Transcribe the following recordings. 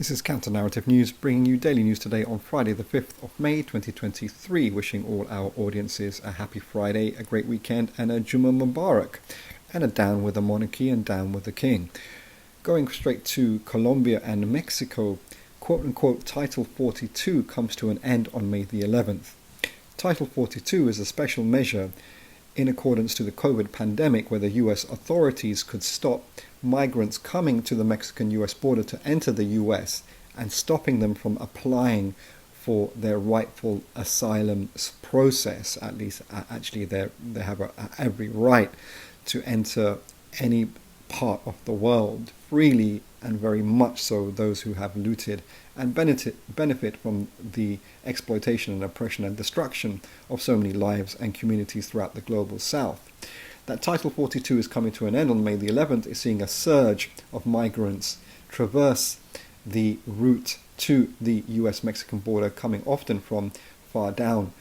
This is Counter Narrative News, bringing you daily news today on Friday the 5th of May 2023, wishing all our audiences a happy Friday, a great weekend and a Juma Mubarak, and a down with the monarchy and down with the king. Going straight to Colombia and Mexico, quote-unquote Title 42 comes to an end on May the 11th. Title 42 is a special measure in accordance to the COVID pandemic where the US authorities could stop migrants coming to the Mexican-US border to enter the US and stopping them from applying for their rightful asylum process. At least, actually, they have every right to enter any part of the world freely, and very much so those who have looted and benefit from the exploitation and oppression and destruction of so many lives and communities throughout the global south. That Title 42 is coming to an end on May the 11th is seeing a surge of migrants traverse the route to the US-Mexican border, coming often from far down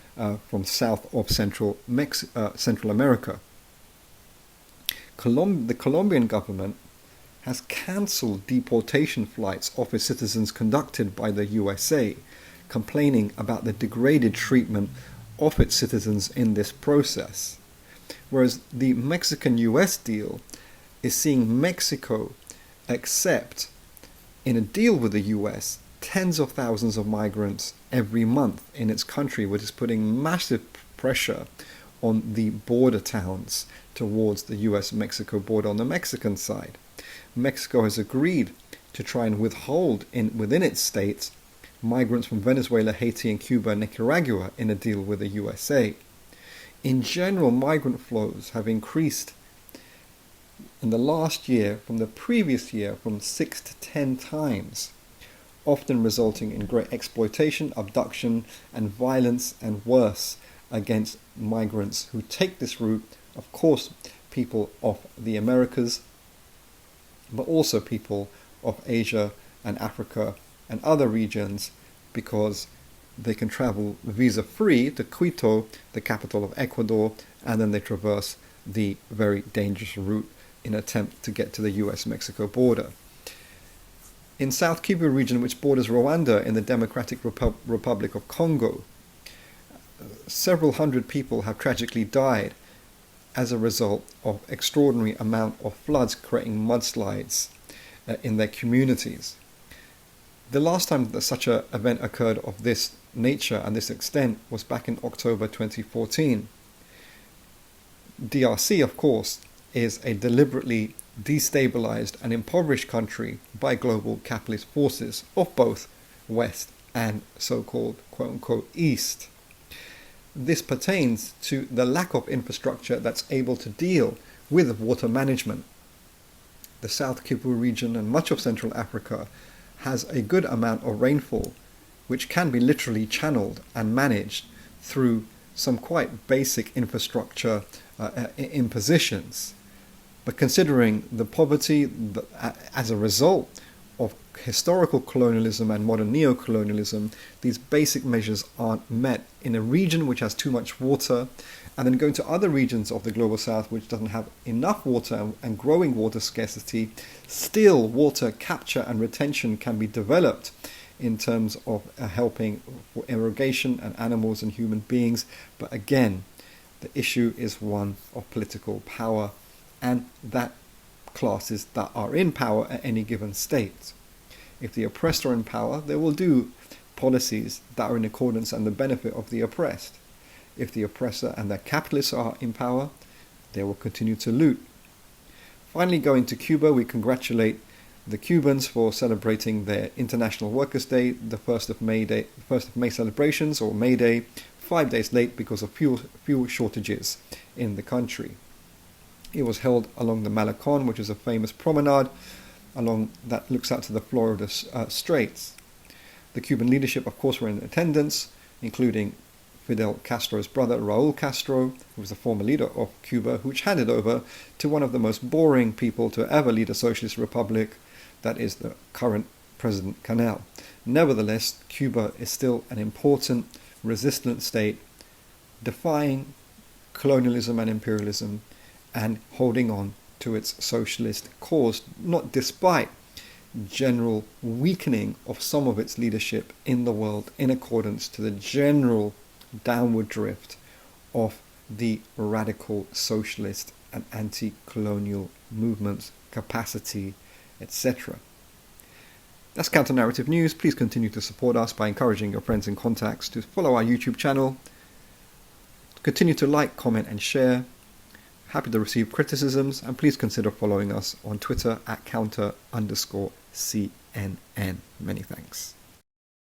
from south of Central America. The Colombian government has cancelled deportation flights of its citizens conducted by the USA, complaining about the degraded treatment of its citizens in this process. Whereas the Mexican-US deal is seeing Mexico accept, in a deal with the US, tens of thousands of migrants every month in its country, which is putting massive pressure on the border towns towards the US-Mexico border on the Mexican side. Mexico has agreed to try and withhold within its states migrants from Venezuela, Haiti and Cuba and Nicaragua in a deal with the USA. In general, migrant flows have increased in the last year from the previous year from 6 to 10 times, often resulting in great exploitation, abduction and violence, and worse, against migrants who take this route. Of course, people of the Americas, but also people of Asia and Africa and other regions, because they can travel visa-free to Quito, the capital of Ecuador, and then they traverse the very dangerous route in an attempt to get to the US-Mexico border. In South Kivu region, which borders Rwanda in the Democratic Republic of Congo, several hundred people have tragically died as a result of extraordinary amount of floods creating mudslides in their communities. The last time that such an event occurred of this nature and this extent was back in October 2014. DRC, of course, is a deliberately destabilized and impoverished country by global capitalist forces of both West and so-called quote-unquote East. This pertains to the lack of infrastructure that's able to deal with water management. The South Kivu region and much of Central Africa has a good amount of rainfall, which can be literally channeled and managed through some quite basic infrastructure impositions. But considering the poverty as a result of historical colonialism and modern neo-colonialism, these basic measures aren't met in a region which has too much water, and then going to other regions of the global south which doesn't have enough water and growing water scarcity, still water capture and retention can be developed in terms of helping for irrigation and animals and human beings. But again, the issue is one of political power and that classes that are in power at any given state. If the oppressed are in power, they will do policies that are in accordance and the benefit of the oppressed. If the oppressor and the capitalists are in power, they will continue to loot. Finally, going to Cuba, we congratulate the Cubans for celebrating their International Workers' Day, the 1st of May celebrations, or May Day, 5 days late because of fuel shortages in the country. It was held along the Malecon, which is a famous promenade along that looks out to the Florida Straits. The Cuban leadership, of course, were in attendance, including Fidel Castro's brother, Raul Castro, who was the former leader of Cuba, which handed over to one of the most boring people to ever lead a socialist republic, that is the current President Canel. Nevertheless, Cuba is still an important, resistant state, defying colonialism and imperialism and holding on to its socialist cause, not despite general weakening of some of its leadership in the world in accordance to the general downward drift of the radical socialist and anti-colonial movements, capacity, etc. That's Counter-Narrative News. Please continue to support us by encouraging your friends and contacts to follow our YouTube channel. Continue to like, comment and share. Happy to receive criticisms, and please consider following us on Twitter at @counter_CNN. Many thanks.